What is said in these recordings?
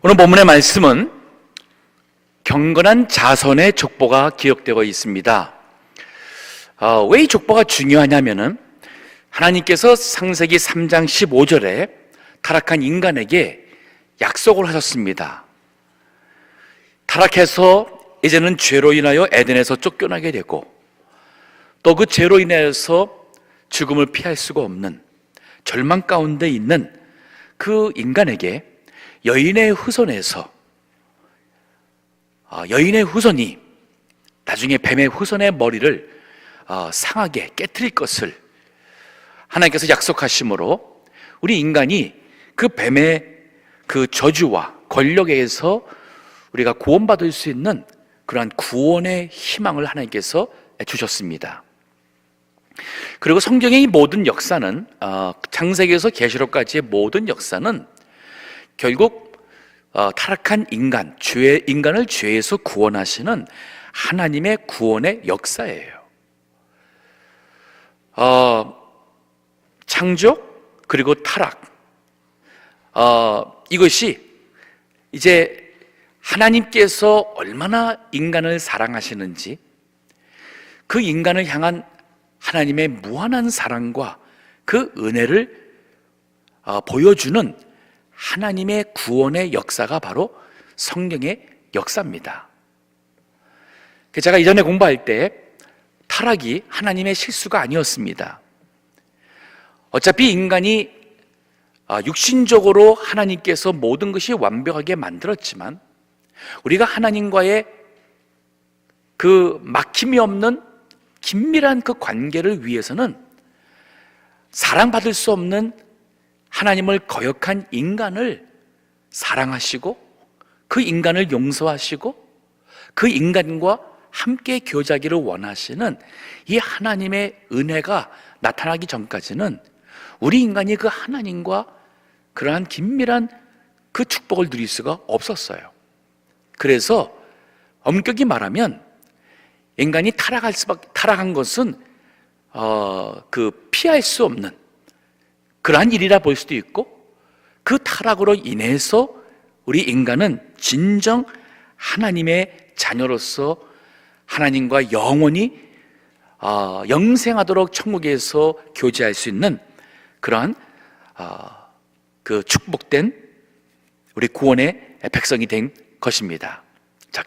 오늘 본문의 말씀은 경건한 자손의 족보가 기록되어 있습니다. 왜 이 족보가 중요하냐면은 하나님께서 창세기 3장 15절에 타락한 인간에게 약속을 하셨습니다. 타락해서 이제는 죄로 인하여 에덴에서 쫓겨나게 되고 또 그 죄로 인해서 죽음을 피할 수가 없는 절망 가운데 있는 그 인간에게 여인의 후손에서 여인의 후손이 나중에 뱀의 후손의 머리를 상하게 깨트릴 것을 하나님께서 약속하심으로 우리 인간이 그 뱀의 그 저주와 권력에서 우리가 구원받을 수 있는 그러한 구원의 희망을 하나님께서 주셨습니다. 그리고 성경의 이 모든 역사는 창세기에서 계시록까지의 모든 역사는 결국 타락한 인간을 죄에서 구원하시는 하나님의 구원의 역사예요. 창조 그리고 타락, 이것이 이제 하나님께서 얼마나 인간을 사랑하시는지, 그 인간을 향한 하나님의 무한한 사랑과 그 은혜를 보여주는 하나님의 구원의 역사가 바로 성경의 역사입니다. 제가 이전에 공부할 때 타락이 하나님의 실수가 아니었습니다. 어차피 인간이 육신적으로 하나님께서 모든 것이 완벽하게 만들었지만 우리가 하나님과의 그 막힘이 없는 긴밀한 그 관계를 위해서는 사랑받을 수 없는 하나님을 거역한 인간을 사랑하시고 그 인간을 용서하시고 그 인간과 함께 교제하기를 원하시는 이 하나님의 은혜가 나타나기 전까지는 우리 인간이 그 하나님과 그러한 긴밀한 그 축복을 누릴 수가 없었어요. 그래서 엄격히 말하면 인간이 타락한 것은 그 피할 수 없는 그러한 일이라 볼 수도 있고, 그 타락으로 인해서 우리 인간은 진정 하나님의 자녀로서 하나님과 영원히 영생하도록 천국에서 교제할 수 있는 그러한 그 축복된 우리 구원의 백성이 된 것입니다. 자,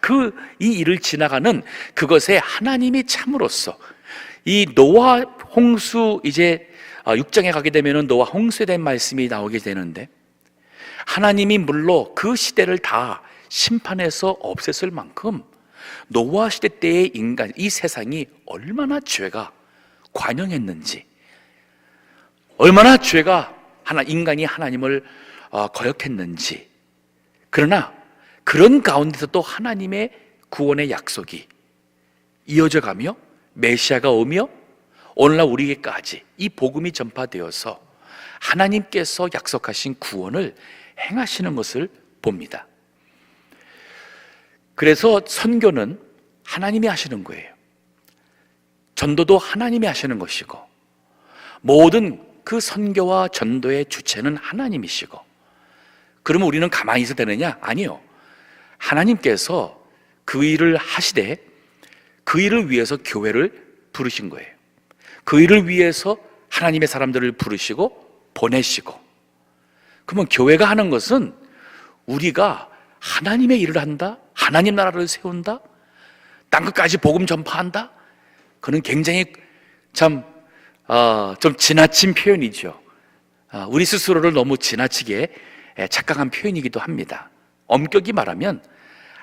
이 일을 지나가는 그것에 하나님이 참으로써 이 노아 홍수, 이제 6장에 가게 되면 노아 홍수에 대한 말씀이 나오게 되는데, 하나님이 물론 그 시대를 다 심판해서 없앴을 만큼 노아 시대 때의 인간, 이 세상이 얼마나 죄가 관영했는지, 얼마나 죄가 인간이 하나님을 거역했는지, 그러나 그런 가운데서 또 하나님의 구원의 약속이 이어져 가며 메시아가 오며 오늘날 우리에게까지 이 복음이 전파되어서 하나님께서 약속하신 구원을 행하시는 것을 봅니다. 그래서 선교는 하나님이 하시는 거예요. 전도도 하나님이 하시는 것이고, 모든 그 선교와 전도의 주체는 하나님이시고, 그러면 우리는 가만히 있어도 되느냐? 아니요. 하나님께서 그 일을 하시되 그 일을 위해서 교회를 부르신 거예요. 그 일을 위해서 하나님의 사람들을 부르시고 보내시고, 그러면 교회가 하는 것은 우리가 하나님의 일을 한다, 하나님 나라를 세운다, 땅끝까지 복음 전파한다, 그는 굉장히 좀 지나친 표현이죠. 우리 스스로를 너무 지나치게 착각한 표현이기도 합니다. 엄격히 말하면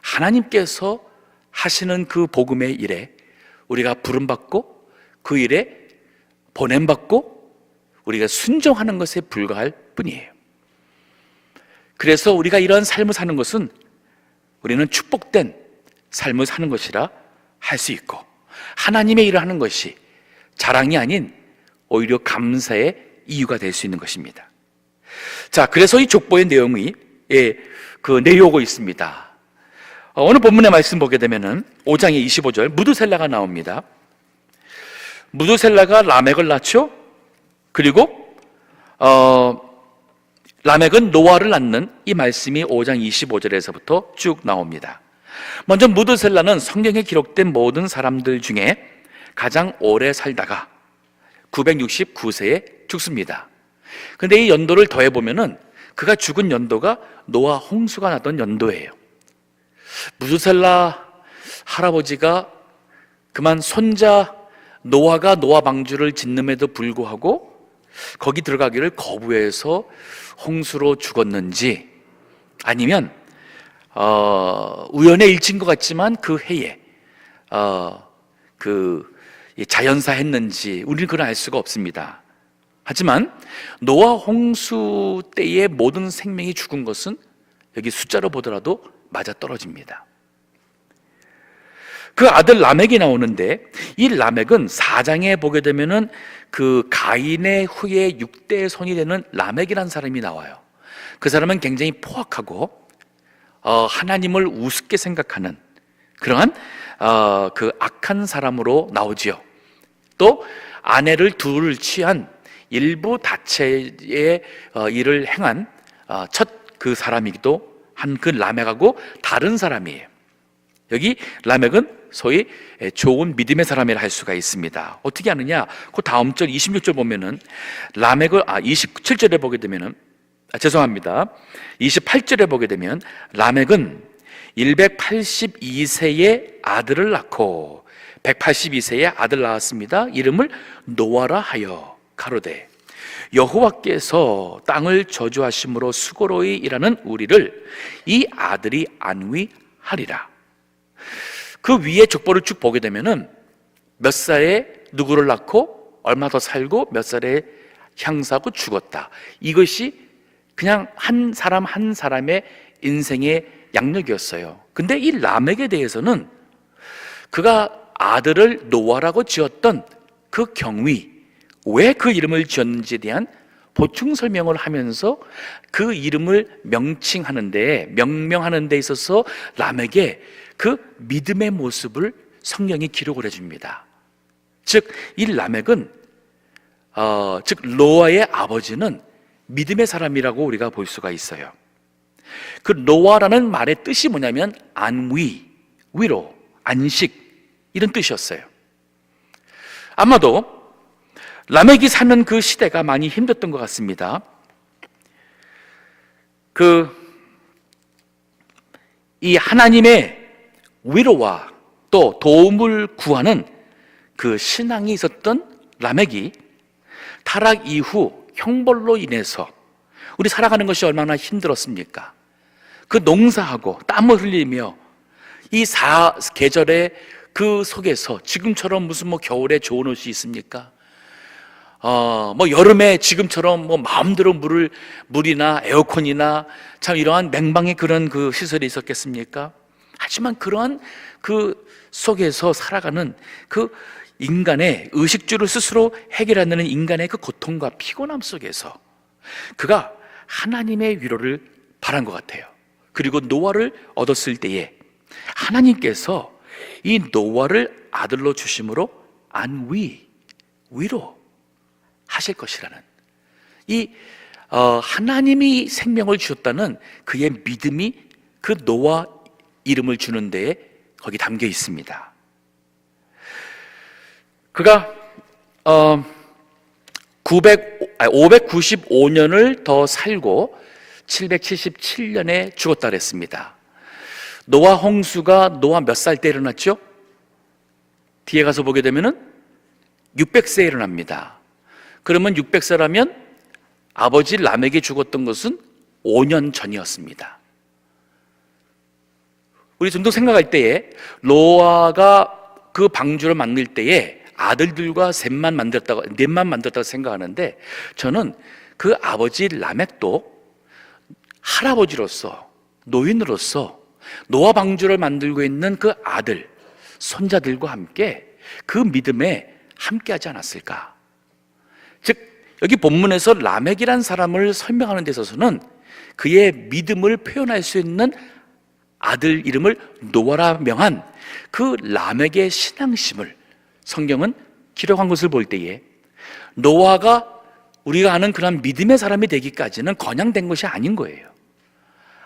하나님께서 하시는 그 복음의 일에 우리가 부름받고 그 일에 보냄받고 우리가 순종하는 것에 불과할 뿐이에요. 그래서 우리가 이런 삶을 사는 것은 우리는 축복된 삶을 사는 것이라 할 수 있고, 하나님의 일을 하는 것이 자랑이 아닌 오히려 감사의 이유가 될 수 있는 것입니다. 자, 그래서 이 족보의 내용이 내려오고 있습니다. 오늘 본문의 말씀 보게 되면은 5장의 25절 무드셀라가 나옵니다. 무드셀라가 라멕을 낳죠. 그리고 라멕은 노아를 낳는 이 말씀이 5장 25절에서부터 쭉 나옵니다. 먼저 무드셀라는 성경에 기록된 모든 사람들 중에 가장 오래 살다가 969세에 죽습니다. 근데 이 연도를 더해보면은 그가 죽은 연도가 노아 홍수가 나던 연도예요. 무드셀라 할아버지가 그만 손자 노아가 노아 방주를 짓는에도 불구하고 거기 들어가기를 거부해서 홍수로 죽었는지, 아니면 우연의 일치인 것 같지만 그 해에 그 자연사 했는지 우리는 그건 알 수가 없습니다. 하지만 노아 홍수 때의 모든 생명이 죽은 것은 여기 숫자로 보더라도 맞아떨어집니다. 그 아들 라멕이 나오는데, 이 라멕은 4장에 보게 되면은 그 가인의 후에 6대의 손이 되는 라멕이라는 사람이 나와요. 그 사람은 굉장히 포악하고 하나님을 우습게 생각하는 그러한 그 악한 사람으로 나오지요. 또 아내를 둘 취한 일부 다체의 일을 행한 첫 그 사람이기도 한 그 라멕하고 다른 사람이에요. 여기 라멕은 소위 좋은 믿음의 사람이라 할 수가 있습니다. 어떻게 하느냐? 그 다음 절 26절 보면은 라멕을 27절에 보게 되면은 죄송합니다. 28절에 보게 되면 라멕은 182세의 아들을 낳고 182세의 아들 낳았습니다. 이름을 노아라 하여 가로되 여호와께서 땅을 저주하심으로 수고로이 일하는 우리를 이 아들이 안위하리라. 그 위에 족보를 쭉 보게 되면은 몇 살에 누구를 낳고 얼마 더 살고 몇 살에 향사하고 죽었다. 이것이 그냥 한 사람 한 사람의 인생의 양력이었어요. 근데 이 라멕에 대해서는 그가 아들을 노아라고 지었던 그 경위, 왜 그 이름을 지었는지에 대한 보충 설명을 하면서 그 이름을 명칭하는 데, 명명하는 데 있어서 라멕의 그 믿음의 모습을 성경이 기록을 해줍니다. 즉, 이 라멕은 즉 노아의 아버지는 믿음의 사람이라고 우리가 볼 수가 있어요. 그 노아라는 말의 뜻이 뭐냐면 안위, 위로, 안식, 이런 뜻이었어요. 아마도 라멕이 사는 그 시대가 많이 힘들었던 것 같습니다. 이 하나님의 위로와 또 도움을 구하는 그 신앙이 있었던 라멕이 타락 이후 형벌로 인해서 우리 살아가는 것이 얼마나 힘들었습니까? 그 농사하고 땀을 흘리며 이 계절의 그 속에서 지금처럼 무슨 겨울에 좋은 옷이 있습니까? 여름에 지금처럼 마음대로 물이나 에어컨이나 참 이러한 냉방의 그런 그 시설이 있었겠습니까? 하지만 그러한 그 속에서 살아가는 그 인간의 의식주를 스스로 해결하는 인간의 그 고통과 피곤함 속에서 그가 하나님의 위로를 바란 것 같아요. 그리고 노아를 얻었을 때에 하나님께서 이 노아를 아들로 주심으로 위로 하실 것이라는 하나님이 생명을 주셨다는 그의 믿음이 그 노아 이름을 주는 데에 거기 담겨 있습니다. 그가 595년을 더 살고 777년에 죽었다 그랬습니다. 노아 홍수가 노아 몇 살 때 일어났죠? 뒤에 가서 보게 되면은 600세에 일어납니다. 그러면 600세라면 아버지 라멕이 죽었던 것은 5년 전이었습니다. 우리 좀 더 생각할 때에 노아가 그 방주를 만들 때에 아들들과 넷만 만들었다고 생각하는데, 저는 그 아버지 라멕도 할아버지로서 노인으로서 노아 방주를 만들고 있는 그 아들 손자들과 함께 그 믿음에 함께하지 않았을까? 즉 여기 본문에서 라멕이란 사람을 설명하는 데 있어서는 그의 믿음을 표현할 수 있는 아들 이름을 노아라 명한 그 라멕의 신앙심을 성경은 기록한 것을 볼 때에 노아가 우리가 아는 그런 믿음의 사람이 되기까지는 그냥 된 것이 아닌 거예요.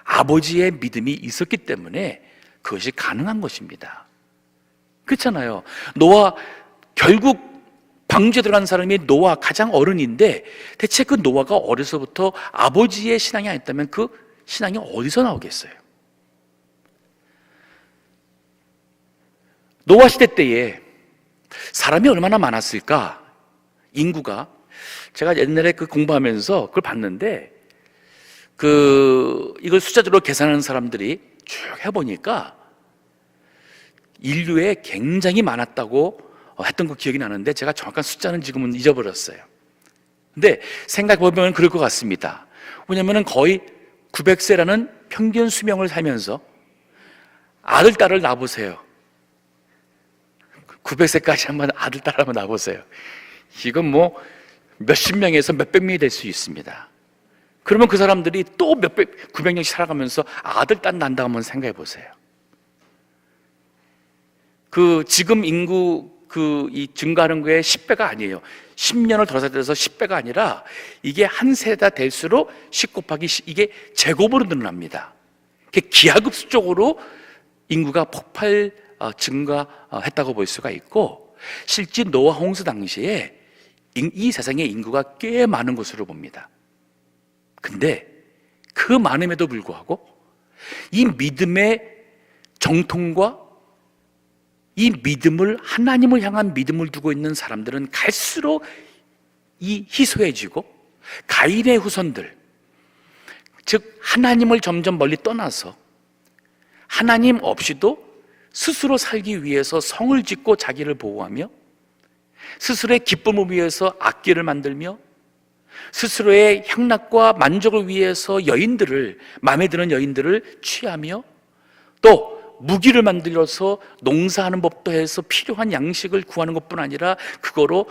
아버지의 믿음이 있었기 때문에 그것이 가능한 것입니다. 그렇잖아요. 노아, 결국 방주에 들어간 사람이 노아, 가장 어른인데 대체 그 노아가 어려서부터 아버지의 신앙이 아니었다면 그 신앙이 어디서 나오겠어요? 노아 시대 때에 사람이 얼마나 많았을까? 인구가, 제가 옛날에 그 공부하면서 그걸 봤는데 이걸 숫자적으로 계산하는 사람들이 쭉 해보니까 인류에 굉장히 많았다고 했던 거 기억이 나는데 제가 정확한 숫자는 지금은 잊어버렸어요. 근데 생각해보면 그럴 것 같습니다. 왜냐하면 거의 900세라는 평균 수명을 살면서 아들, 딸을 낳아보세요. 900세까지 한번 아들, 딸 한번 낳아보세요. 이건 뭐 몇십 명에서 몇백 명이 될 수 있습니다. 그러면 그 사람들이 또 900년씩 살아가면서 아들, 딸 난다 한번 생각해 보세요. 지금 인구 이 증가하는 거에 10배가 아니에요. 10년을 더 살아서 10배가 아니라 이게 한 세대 될수록 10 곱하기 10, 이게 제곱으로 늘어납니다. 기하급수적으로 인구가 폭발 증가했다고 볼 수가 있고, 실제 노아 홍수 당시에 이 세상의 인구가 꽤 많은 것으로 봅니다. 근데 그 많음에도 불구하고 이 믿음의 정통과 이 믿음을, 하나님을 향한 믿음을 두고 있는 사람들은 갈수록 이 희소해지고, 가인의 후손들, 즉 하나님을 점점 멀리 떠나서 하나님 없이도 스스로 살기 위해서 성을 짓고 자기를 보호하며, 스스로의 기쁨을 위해서 악기를 만들며, 스스로의 향락과 만족을 위해서 여인들을, 마음에 드는 여인들을 취하며, 또 무기를 만들어서 농사하는 법도 해서 필요한 양식을 구하는 것뿐 아니라 그거로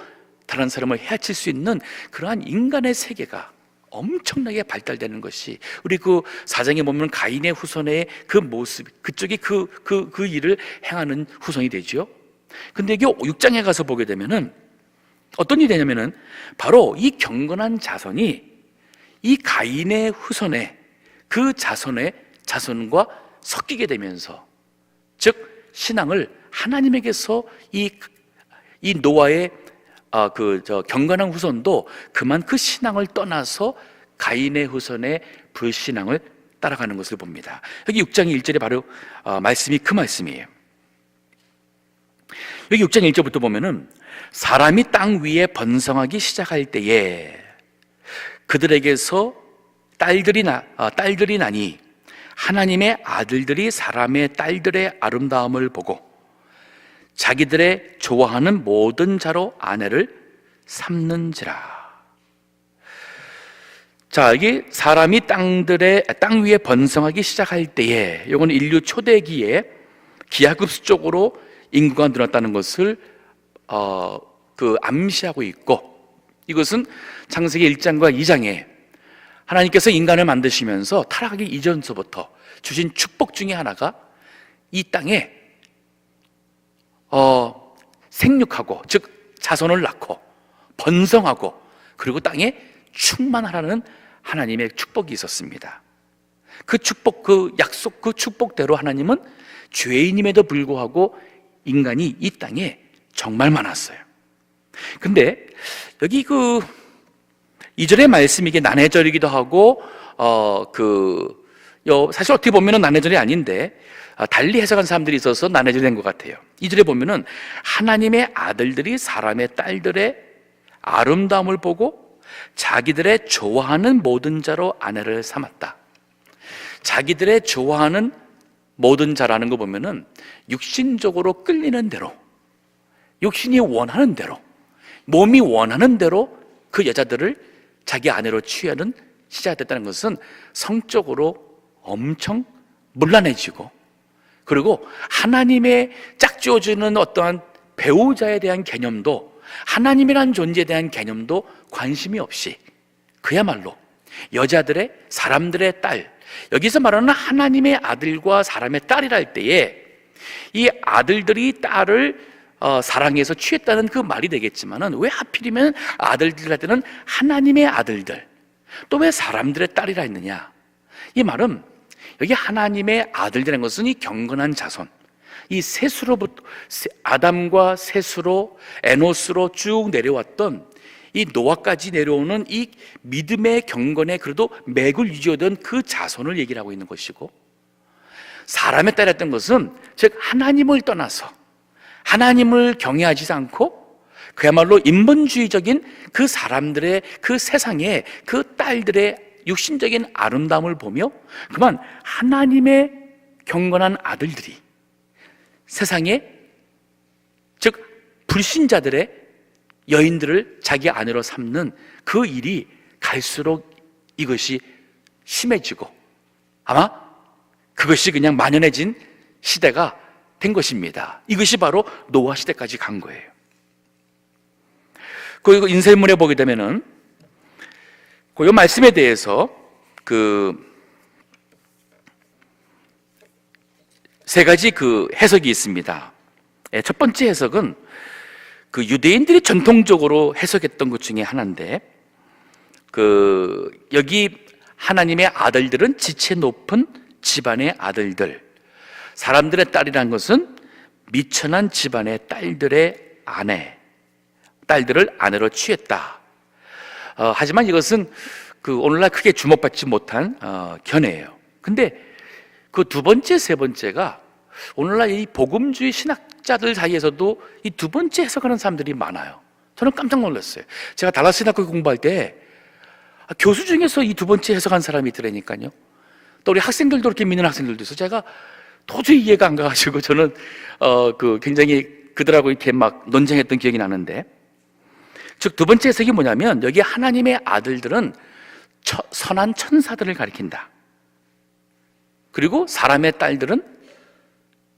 다른 사람을 해칠 수 있는 그러한 인간의 세계가 엄청나게 발달되는 것이, 우리 그 사장에 보면 가인의 후손의 그 모습, 그쪽이 그 일을 행하는 후손이 되죠. 근데 이게 6장에 가서 보게 되면은 어떤 일이 되냐면은 바로 이 경건한 자손이 이 가인의 후손의 그 자손과 섞이게 되면서, 즉 신앙을 하나님에게서 이 노아의 경건한 후손도 그만 그 신앙을 떠나서 가인의 후손의 불신앙을 따라가는 것을 봅니다. 여기 6장 1절에 바로 말씀이 그 말씀이에요. 여기 6장 1절부터 보면은 사람이 땅 위에 번성하기 시작할 때에 그들에게서 딸들이 나니 하나님의 아들들이 사람의 딸들의 아름다움을 보고 자기들의 좋아하는 모든 자로 아내를 삼는지라. 자, 이게 사람이 땅 위에 번성하기 시작할 때에, 이건 인류 초대기에 기하급수적으로 인구가 늘었다는 것을 암시하고 있고, 이것은 창세기 1장과 2장에 하나님께서 인간을 만드시면서 타락하기 이전서부터 주신 축복 중에 하나가 이 땅에 생육하고, 즉 자손을 낳고 번성하고, 그리고 땅에 충만하라는 하나님의 축복이 있었습니다. 그 축복, 그 약속, 그 축복대로 하나님은 죄인임에도 불구하고 인간이 이 땅에 정말 많았어요. 근데 여기 2절의 말씀이 이게 난해절이기도 하고, 사실 어떻게 보면은 난해절이 아닌데, 달리 해석한 사람들이 있어서 난해절이 된 것 같아요. 2절에 보면은 하나님의 아들들이 사람의 딸들의 아름다움을 보고 자기들의 좋아하는 모든 자로 아내를 삼았다. 자기들의 좋아하는 모든 자라는 거 보면은 육신적으로 끌리는 대로, 육신이 원하는 대로, 몸이 원하는 대로 그 여자들을 자기 아내로 취하는 시작이 됐다는 것은 성적으로 엄청 문란해지고, 그리고 하나님의 짝지어주는 어떠한 배우자에 대한 개념도, 하나님이라는 존재에 대한 개념도 관심이 없이 그야말로 여자들의, 사람들의 딸, 여기서 말하는 하나님의 아들과 사람의 딸이라 할 때에 이 아들들이 딸을 사랑해서 취했다는 그 말이 되겠지만은, 왜 하필이면 아들들이라 때는 하나님의 아들들, 또 왜 사람들의 딸이라 했느냐? 이 말은 여기 하나님의 아들들이라는 것은 이 경건한 자손, 이 셋으로부터, 아담과 셋으로 에노스로 쭉 내려왔던 이 노아까지 내려오는 이 믿음의 경건에 그래도 맥을 유지하던 그 자손을 얘기를 하고 있는 것이고, 사람의 딸이었던 것은 즉 하나님을 떠나서 하나님을 경외하지 않고 그야말로 인본주의적인 그 사람들의 그 세상에 그 딸들의 육신적인 아름다움을 보며 그만 하나님의 경건한 아들들이 세상에, 즉 불신자들의 여인들을 자기 아내로 삼는 그 일이 갈수록 이것이 심해지고 아마 그것이 그냥 만연해진 시대가 된 것입니다. 이것이 바로 노아 시대까지 간 거예요. 그리고 인쇄문에 보게 되면은 그 말씀에 대해서 세 가지 해석이 있습니다. 첫 번째 해석은 유대인들이 전통적으로 해석했던 것 중에 하나인데, 여기 하나님의 아들들은 지체 높은 집안의 아들들, 사람들의 딸이란 것은 미천한 집안의 딸들의 딸들을 아내로 취했다. 하지만 이것은 오늘날 크게 주목받지 못한 견해예요. 근데 두 번째, 세 번째가 오늘날 이 복음주의 신학자들 사이에서도 이 두 번째 해석하는 사람들이 많아요. 저는 깜짝 놀랐어요. 제가 달라스 신학교 공부할 때 교수 중에서 이 두 번째 해석한 사람이 있더라니까요. 또 우리 학생들도 이렇게 믿는 학생들도 있어요. 제가 도저히 이해가 안 가가지고 저는 굉장히 그들하고 이렇게 막 논쟁했던 기억이 나는데, 즉 두 번째 해석이 뭐냐면 여기 하나님의 아들들은 선한 천사들을 가리킨다. 그리고 사람의 딸들은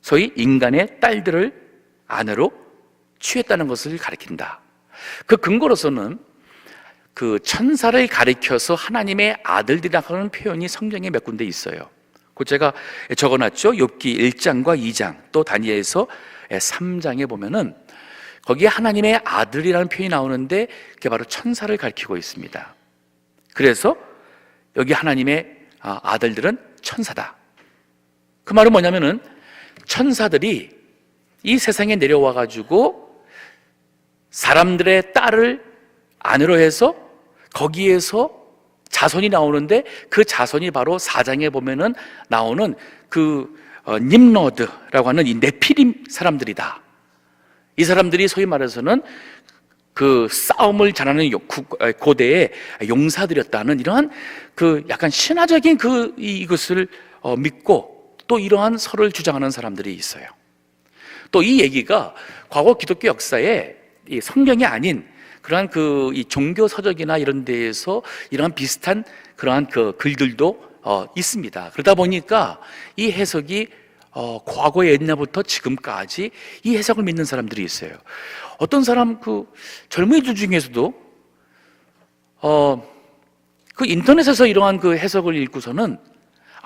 소위 인간의 딸들을 아내로 취했다는 것을 가리킨다. 그 근거로서는 천사를 가리켜서 하나님의 아들들이라고 하는 표현이 성경에 몇 군데 있어요. 그 제가 적어놨죠. 욥기 1장과 2장, 또 다니엘서 3장에 보면은 거기에 하나님의 아들이라는 표현이 나오는데 그게 바로 천사를 가리키고 있습니다. 그래서 여기 하나님의 아들들은 천사다. 그 말은 뭐냐면은 천사들이 이 세상에 내려와 가지고 사람들의 딸을 아내로 해서 거기에서 자손이 나오는데, 그 자손이 바로 4장에 보면은 나오는 님로드라고 하는 이 네피림 사람들이다. 이 사람들이 소위 말해서는 싸움을 잘하는 고대의 용사들이었다는 이러한 약간 신화적인 이것을 믿고 또 이러한 설을 주장하는 사람들이 있어요. 또 이 얘기가 과거 기독교 역사에 이 성경이 아닌 그러한 이 종교 서적이나 이런 데에서 이러한 비슷한 그러한 글들도 있습니다. 그러다 보니까 이 해석이 과거의 옛날부터 지금까지 이 해석을 믿는 사람들이 있어요. 어떤 사람 젊은이들 중에서도 인터넷에서 이러한 해석을 읽고서는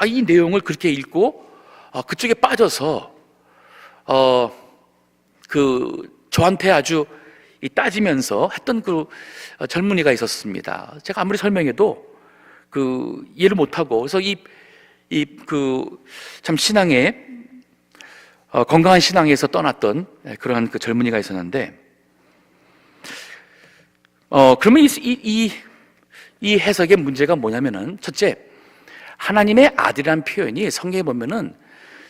이 내용을 그렇게 읽고 그쪽에 빠져서 저한테 아주 따지면서 했던 젊은이가 있었습니다. 제가 아무리 설명해도 이해를 못하고, 그래서 참 신앙에 건강한 신앙에서 떠났던 그러한 젊은이가 있었는데, 그러면 이 해석의 문제가 뭐냐면은, 첫째, 하나님의 아들이라는 표현이 성경에 보면은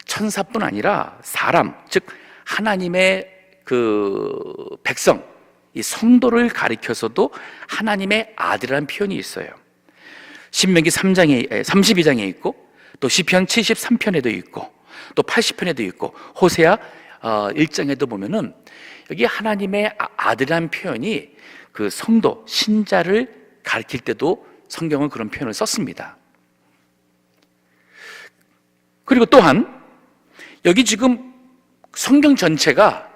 천사뿐 아니라 사람, 즉 하나님의 백성, 이 성도를 가리켜서도 하나님의 아들이라는 표현이 있어요. 신명기 32장에 있고, 또 시편 73편에도 있고, 또 80편에도 있고, 호세아 1장에도 보면은 여기 하나님의 아들이라는 표현이 성도, 신자를 가리킬 때도 성경은 그런 표현을 썼습니다. 그리고 또한 여기 지금 성경 전체가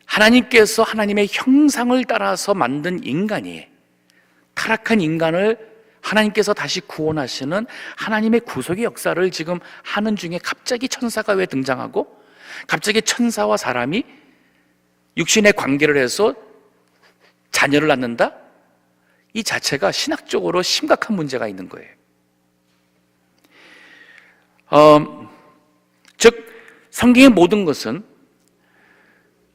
하나님께서 하나님의 형상을 따라서 만든 인간이, 타락한 인간을 하나님께서 다시 구원하시는 하나님의 구속의 역사를 지금 하는 중에 갑자기 천사가 왜 등장하고, 갑자기 천사와 사람이 육신의 관계를 해서 자녀를 낳는다? 이 자체가 신학적으로 심각한 문제가 있는 거예요. 즉 성경의 모든 것은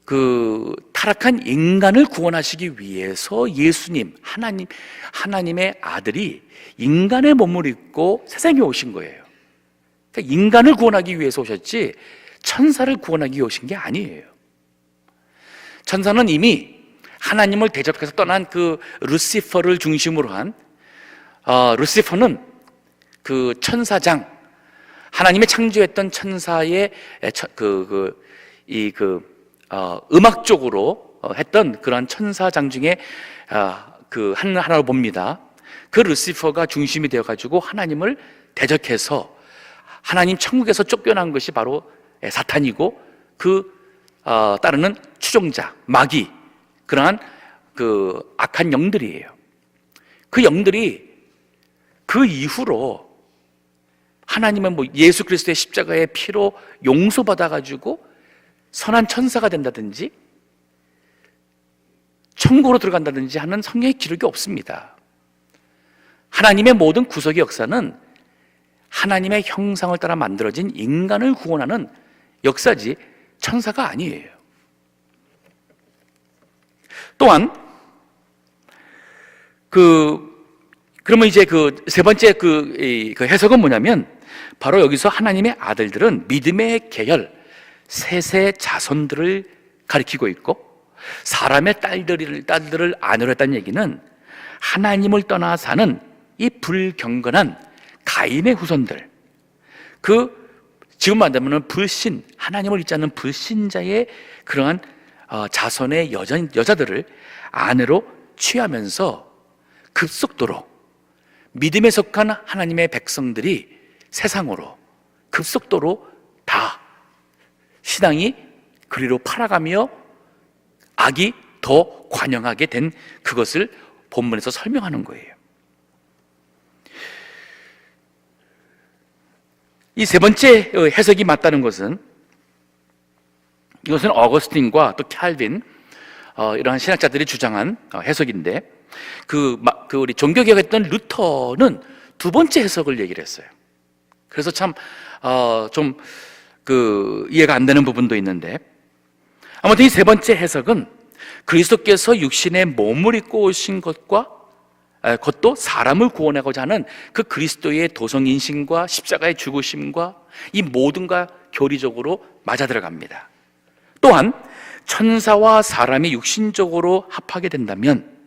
그 타락한 인간을 구원하시기 위해서 예수님, 하나님의 아들이 인간의 몸을 입고 세상에 오신 거예요. 그러니까 인간을 구원하기 위해서 오셨지 천사를 구원하기 위해 오신 게 아니에요. 천사는 이미 하나님을 대적해서 떠난 그 루시퍼를 중심으로 한 루시퍼는 그 천사장, 하나님의 창조했던 천사의 음악적으로 했던 그러한 천사장 중에 그 하나로 봅니다. 그 루시퍼가 중심이 되어가지고 하나님을 대적해서 하나님 천국에서 쫓겨난 것이 바로 사탄이고 그 따르는 추종자, 마귀, 그러한 그 악한 영들이에요. 그 영들이 그 이후로 하나님은 뭐 예수 그리스도의 십자가의 피로 용서받아가지고 선한 천사가 된다든지 천국으로 들어간다든지 하는 성경의 기록이 없습니다. 하나님의 모든 구속의 역사는 하나님의 형상을 따라 만들어진 인간을 구원하는 역사지 천사가 아니에요. 또한 그러면 이제 그 세 번째 그 해석은 뭐냐면 바로 여기서 하나님의 아들들은 믿음의 계열 셋의 자손들을 가리키고 있고 사람의 딸들을 아내로 했다는 얘기는 하나님을 떠나 사는 이 불경건한 가인의 후손들, 지금 말하면 불신, 하나님을 잊지 않는 불신자의 그러한 자손의 여자들을 아내로 취하면서 급속도로 믿음에 속한 하나님의 백성들이 세상으로 급속도로 다 신앙이 그리로 팔아가며 악이 더 관영하게 된 그것을 본문에서 설명하는 거예요. 이 세 번째 해석이 맞다는 것은 이것은 어거스틴과 또 칼빈 이러한 신학자들이 주장한 해석인데 우리 종교개혁했던 루터는 두 번째 해석을 얘기를 했어요. 그래서 참 좀 이해가 안 되는 부분도 있는데 아무튼 이 세 번째 해석은 그리스도께서 육신의 몸을 입고 오신 그것도 사람을 구원하고자 하는 그 그리스도의 도성인신과 십자가의 죽으심과 이 모든과 교리적으로 맞아 들어갑니다. 또한 천사와 사람이 육신적으로 합하게 된다면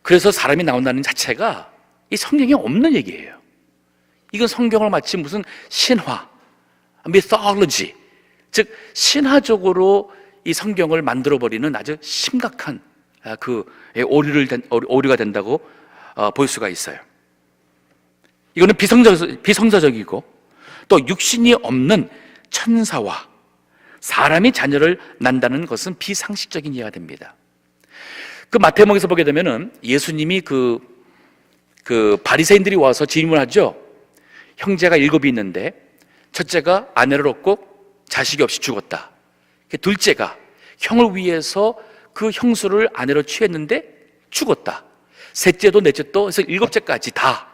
그래서 사람이 나온다는 자체가 이 성경에 없는 얘기예요. 이건 성경을 마치 무슨 신화, mythology, 즉 신화적으로 이 성경을 만들어버리는 아주 심각한 오류가 된다고 볼 수가 있어요. 이거는 비성서적이고 또 육신이 없는 천사와 사람이 자녀를 낳는다는 것은 비상식적인 이해가 됩니다. 마태복음에서 보게 되면은 예수님이 바리새인들이 와서 질문하죠. 형제가 7이 있는데 첫째가 아내를 얻고 자식이 없이 죽었다. 둘째가 형을 위해서 그 형수를 아내로 취했는데 죽었다. 셋째도 넷째도 해서 7째까지 다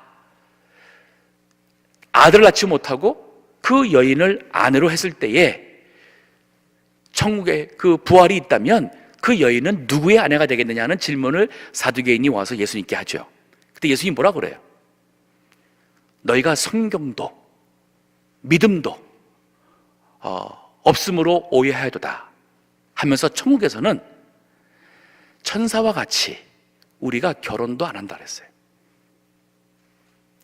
아들을 낳지 못하고 그 여인을 아내로 했을 때에 천국에 그 부활이 있다면 그 여인은 누구의 아내가 되겠느냐는 질문을 사두개인이 와서 예수님께 하죠. 그때 예수님이 뭐라 그래요? 너희가 성경도 믿음도 없음으로 오해하여도다 하면서 천국에서는 천사와 같이 우리가 결혼도 안 한다 그랬어요.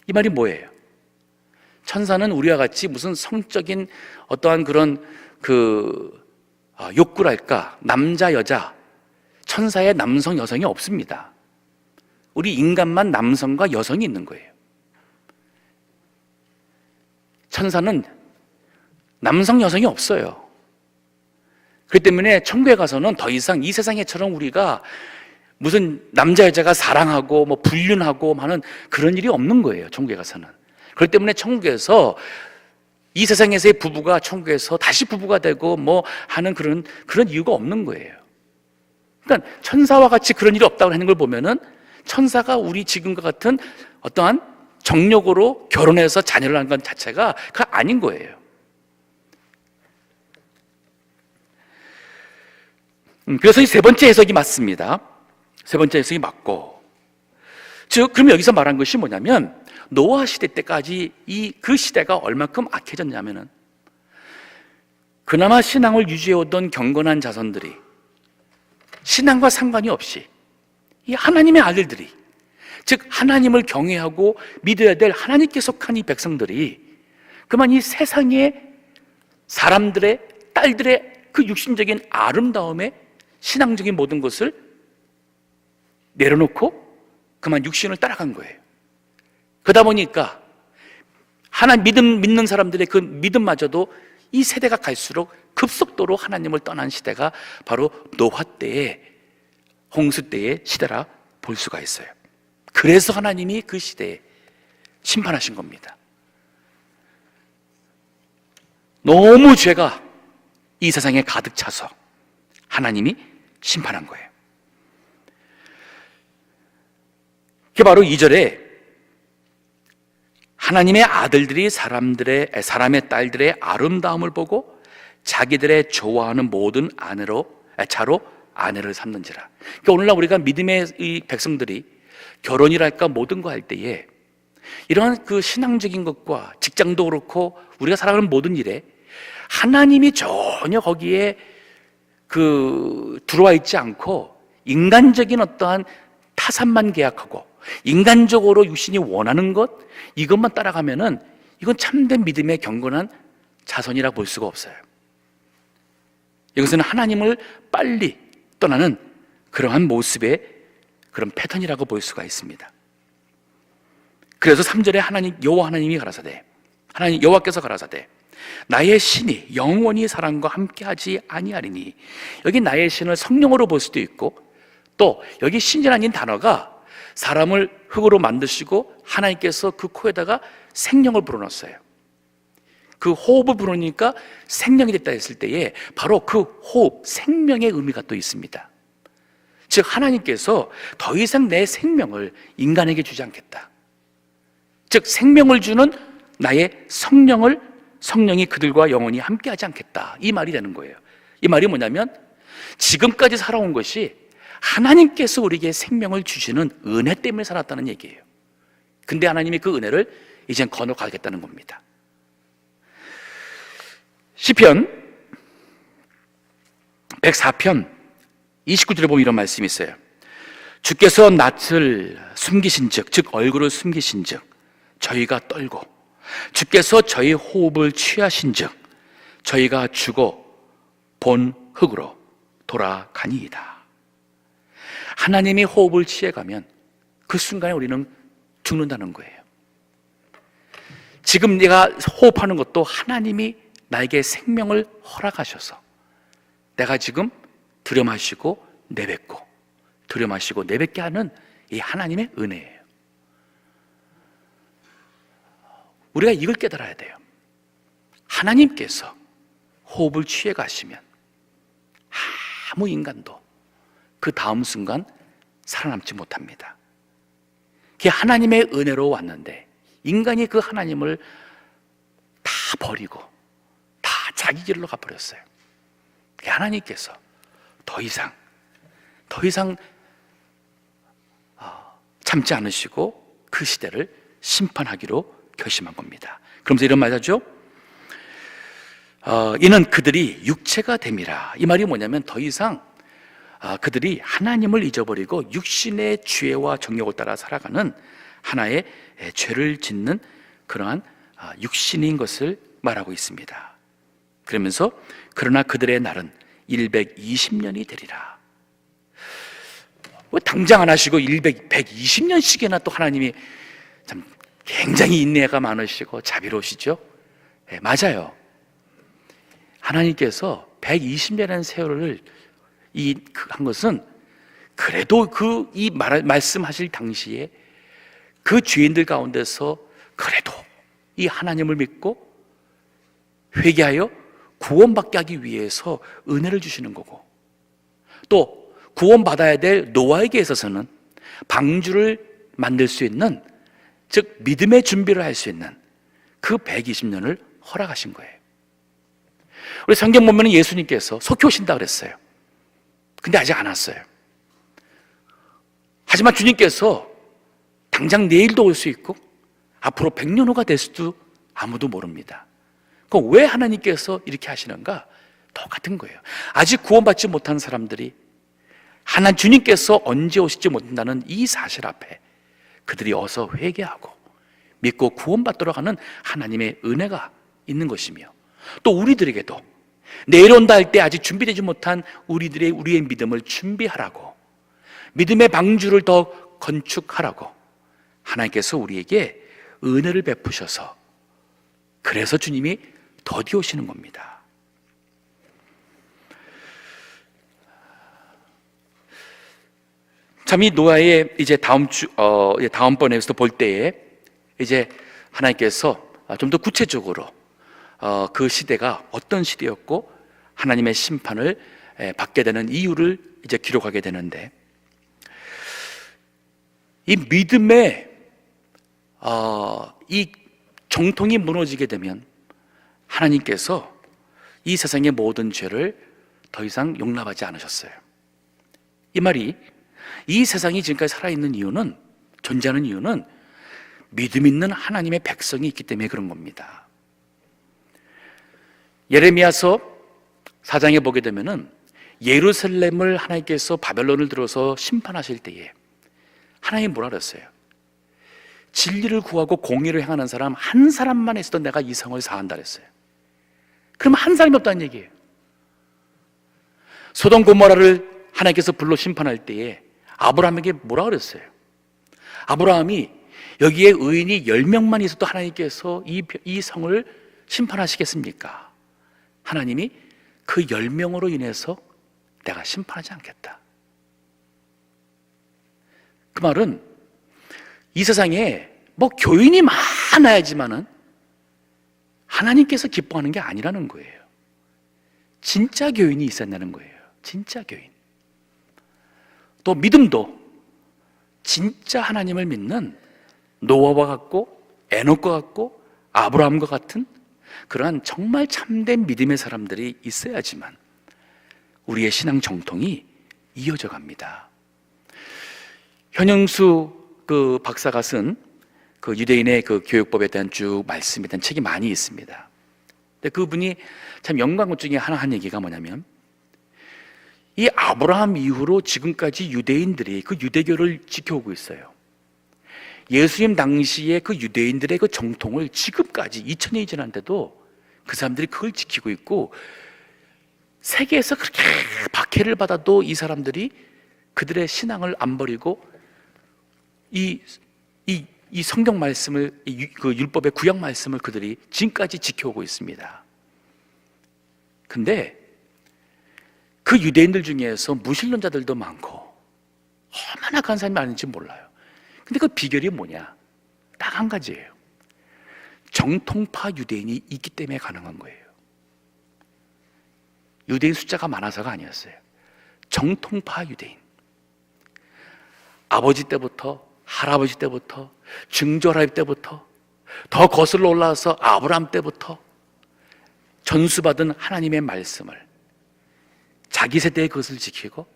이 말이 뭐예요? 천사는 우리와 같이 무슨 성적인 어떠한 그런 욕구랄까, 남자 여자, 천사의 남성 여성이 없습니다. 우리 인간만 남성과 여성이 있는 거예요. 천사는 남성 여성이 없어요. 그렇기 때문에 천국에 가서는 더 이상 이 세상에처럼 우리가 무슨 남자 여자가 사랑하고 뭐 불륜하고 하는 그런 일이 없는 거예요. 천국에 가서는. 그렇기 때문에 천국에서 이 세상에서의 부부가 천국에서 다시 부부가 되고 뭐 하는 그런 이유가 없는 거예요. 그러니까 천사와 같이 그런 일이 없다고 하는 걸 보면은 천사가 우리 지금과 같은 어떠한 정력으로 결혼해서 자녀를 낳는 것 자체가 아닌 거예요. 그래서 이 세 번째 해석이 맞습니다. 세 번째 해석이 맞고, 즉 그럼 여기서 말한 것이 뭐냐면 노아 시대 때까지 그 시대가 얼마큼 악해졌냐면은 그나마 신앙을 유지해오던 경건한 자손들이 신앙과 상관이 없이 이 하나님의 아들들이, 즉 하나님을 경외하고 믿어야 될 하나님께 속한 이 백성들이 그만 이 세상의 사람들의 딸들의 그 육신적인 아름다움에 신앙적인 모든 것을 내려놓고 그만 육신을 따라간 거예요. 그러다 보니까 하나님 믿는 사람들의 그 믿음마저도 이 세대가 갈수록 급속도로 하나님을 떠난 시대가 바로 노아 때의 홍수 때의 시대라 볼 수가 있어요. 그래서 하나님이 그 시대에 심판하신 겁니다. 너무 죄가 이 세상에 가득 차서 하나님이 심판한 거예요. 그게 바로 2절에 하나님의 아들들이 사람의 딸들의 아름다움을 보고 자기들의 좋아하는 모든 자로 아내를 삼는지라. 그러니까 오늘날 우리가 믿음의 이 백성들이 결혼이랄까 모든 거 할 때에 이러한 그 신앙적인 것과 직장도 그렇고 우리가 살아가는 모든 일에 하나님이 전혀 거기에 들어와 있지 않고 인간적인 어떠한 타산만 계약하고 인간적으로 육신이 원하는 것, 이것만 따라가면은 이건 참된 믿음의 경건한 자손이라 볼 수가 없어요. 이것은 하나님을 빨리 떠나는 그러한 모습의 그런 패턴이라고 볼 수가 있습니다. 그래서 3절에 여호와께서 가라사대 나의 신이 영원히 사람과 함께하지 아니하리니, 여기 나의 신을 성령으로 볼 수도 있고 또 여기 신이라는 단어가 사람을 흙으로 만드시고 하나님께서 그 코에다가 생명을 불어넣었어요. 그 호흡을 불어넣으니까 생명이 됐다 했을 때에 바로 그 호흡, 생명의 의미가 또 있습니다. 즉 하나님께서 더 이상 내 생명을 인간에게 주지 않겠다. 즉 생명을 주는 나의 성령이 그들과 영원히 함께하지 않겠다, 이 말이 되는 거예요. 이 말이 뭐냐면 지금까지 살아온 것이 하나님께서 우리에게 생명을 주시는 은혜 때문에 살았다는 얘기예요. 근데 하나님이 그 은혜를 이젠 건너가겠다는 겁니다. 시편 104편 29절에 보면 이런 말씀이 있어요. 주께서 낯을 숨기신즉, 즉 얼굴을 숨기신즉 저희가 떨고 주께서 저희 호흡을 취하신즉 저희가 죽어 본 흙으로 돌아가니이다. 하나님이 호흡을 취해가면 그 순간에 우리는 죽는다는 거예요. 지금 내가 호흡하는 것도 하나님이 나에게 생명을 허락하셔서 내가 지금 들여마시고 내뱉고 들여마시고 내뱉게 하는 이 하나님의 은혜예요. 우리가 이걸 깨달아야 돼요. 하나님께서 호흡을 취해 가시면 아무 인간도 그 다음 순간 살아남지 못합니다. 그게 하나님의 은혜로 왔는데 인간이 그 하나님을 다 버리고 다 자기 길로 가버렸어요. 하나님께서 더 이상 참지 않으시고 그 시대를 심판하기로 결심한 겁니다. 그러면서 이런 말 하죠. 이는 그들이 육체가 됨이라. 이 말이 뭐냐면 더 이상 그들이 하나님을 잊어버리고 육신의 죄와 정욕을 따라 살아가는 하나의 죄를 짓는 그러한 육신인 것을 말하고 있습니다. 그러면서 그러나 그들의 날은 120년이 되리라. 왜 당장 안 하시고 120년씩이나 또 하나님이 참 굉장히 인내가 많으시고 자비로우시죠? 네, 맞아요. 하나님께서 120년이라는 세월을 한 것은 그래도 이 말씀하실 당시에 그 죄인들 가운데서 그래도 이 하나님을 믿고 회개하여 구원받게 하기 위해서 은혜를 주시는 거고, 또 구원받아야 될 노아에게 있어서는 방주를 만들 수 있는, 즉 믿음의 준비를 할 수 있는 그 120년을 허락하신 거예요. 우리 성경 보면 예수님께서 속히 오신다 그랬어요. 근데 아직 안 왔어요. 하지만 주님께서 당장 내일도 올 수 있고 앞으로 100년 후가 될 수도 아무도 모릅니다. 그럼 왜 하나님께서 이렇게 하시는가? 똑같은 거예요. 아직 구원받지 못한 사람들이 하나님 주님께서 언제 오실지 못한다는 이 사실 앞에 그들이 어서 회개하고 믿고 구원받도록 하는 하나님의 은혜가 있는 것이며, 또 우리들에게도 내일 온다 할 때 아직 준비되지 못한 우리의 믿음을 준비하라고, 믿음의 방주를 더 건축하라고 하나님께서 우리에게 은혜를 베푸셔서, 그래서 주님이 더디 오시는 겁니다. 참, 이 노아의 이제 다음번에서 볼 때에 이제 하나님께서 좀 더 구체적으로 그 시대가 어떤 시대였고 하나님의 심판을 받게 되는 이유를 이제 기록하게 되는데, 이 믿음의 이 정통이 무너지게 되면 하나님께서 이 세상의 모든 죄를 더 이상 용납하지 않으셨어요. 이 말이, 이 세상이 지금까지 살아있는 이유는, 존재하는 이유는 믿음 있는 하나님의 백성이 있기 때문에 그런 겁니다. 예레미야서 4장에 보게 되면은 예루살렘을 하나님께서 바벨론을 들어서 심판하실 때에 하나님이 뭐라 그랬어요? 진리를 구하고 공의를 행하는 사람 한 사람만 있어도 내가 이 성을 사한다 그랬어요. 그럼 한 사람이 없다는 얘기예요. 소돔 고모라를 하나님께서 불러 심판할 때에 아브라함에게 뭐라 그랬어요? 아브라함이 여기에 의인이 10명만 있어도 하나님께서 이 성을 심판하시겠습니까? 하나님이 그 10명으로 인해서 내가 심판하지 않겠다. 그 말은 이 세상에 뭐 교인이 많아야지만은 하나님께서 기뻐하는 게 아니라는 거예요. 진짜 교인이 있어야 되는 거예요. 진짜 교인. 또 믿음도 진짜 하나님을 믿는 노아와 같고 에녹과 같고 아브라함과 같은 그러한 정말 참된 믿음의 사람들이 있어야지만 우리의 신앙 정통이 이어져 갑니다. 현영수 그 박사가 쓴 그 유대인의 그 교육법에 대한 쭉 말씀에 대한 책이 많이 있습니다. 근데 그분이 참 영광 것 중에 하나 한 얘기가 뭐냐면, 이 아브라함 이후로 지금까지 유대인들이 그 유대교를 지켜오고 있어요. 예수님 당시에 그 유대인들의 그 정통을 지금까지 2000년이 지났는데도 그 사람들이 그걸 지키고 있고, 세계에서 그렇게 박해를 받아도 이 사람들이 그들의 신앙을 안 버리고 이 성경 말씀을, 그 율법의 구약 말씀을 그들이 지금까지 지켜오고 있습니다. 근데 그 유대인들 중에서 무신론자들도 많고 얼마나 강한 사람이 많은지 몰라요. 근데 그 비결이 뭐냐? 딱 한 가지예요. 정통파 유대인이 있기 때문에 가능한 거예요. 유대인 숫자가 많아서가 아니었어요. 정통파 유대인. 아버지 때부터, 할아버지 때부터, 증조할아버지 때부터, 더 거슬러 올라와서 아브라함 때부터 전수받은 하나님의 말씀을 자기 세대의 것을 지키고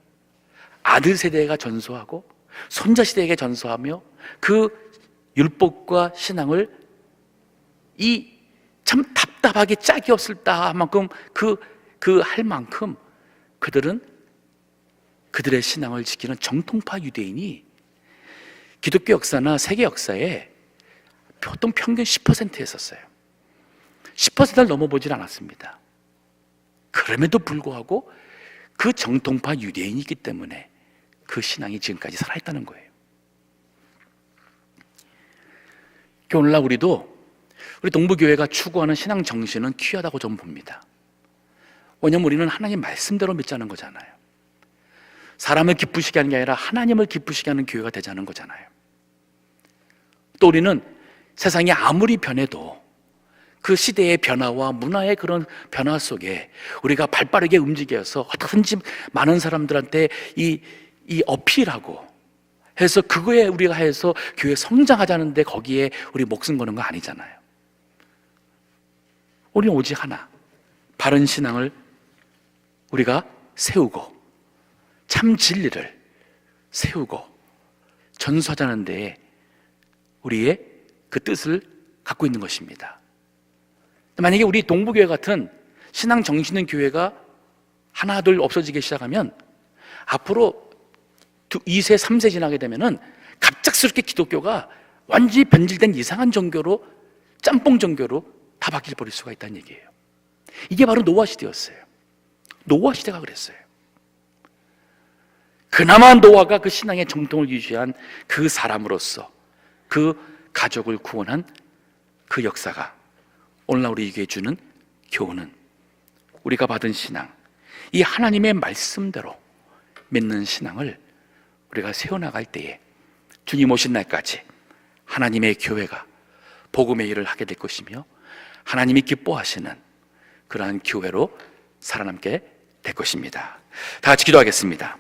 아들 세대가 전수하고 손자 세대에게 전수하며 그 율법과 신앙을 이 참 답답하게 짝이 없을 만큼 할 만큼 그들은 그들의 신앙을 지키는 정통파 유대인이 기독교 역사나 세계 역사에 보통 평균 10%였었어요. 10%를 넘어보질 않았습니다. 그럼에도 불구하고 그 정통파 유대인이 있기 때문에 그 신앙이 지금까지 살아있다는 거예요. 오늘날 우리 동부교회가 추구하는 신앙 정신은 귀하다고 저는 봅니다. 왜냐하면 우리는 하나님 말씀대로 믿자는 거잖아요. 사람을 기쁘시게 하는 게 아니라 하나님을 기쁘시게 하는 교회가 되자는 거잖아요. 또 우리는 세상이 아무리 변해도 그 시대의 변화와 문화의 그런 변화 속에 우리가 발빠르게 움직여서 어떻게든지 많은 사람들한테 이 어필하고 해서 그거에 우리가 해서 교회 성장하자는데 거기에 우리 목숨 거는 거 아니잖아요. 우리는 오직 하나, 바른 신앙을 우리가 세우고 참 진리를 세우고 전수하자는 데에 우리의 그 뜻을 갖고 있는 것입니다. 만약에 우리 동부교회 같은 신앙 정신 있는 교회가 하나 둘 없어지기 시작하면 앞으로 2세 3세 지나게 되면은 갑작스럽게 기독교가 완전히 변질된 이상한 종교로, 짬뽕 종교로 다 바뀌어버릴 수가 있다는 얘기예요. 이게 바로 노아 시대였어요. 노아 시대가 그랬어요. 그나마 노아가 그 신앙의 정통을 유지한 그 사람으로서 그 가족을 구원한 그 역사가 오늘날 우리에게 주는 교훈은 우리가 받은 신앙, 이 하나님의 말씀대로 믿는 신앙을 우리가 세워나갈 때에 주님 오신 날까지 하나님의 교회가 복음의 일을 하게 될 것이며 하나님이 기뻐하시는 그러한 교회로 살아남게 될 것입니다. 다 같이 기도하겠습니다.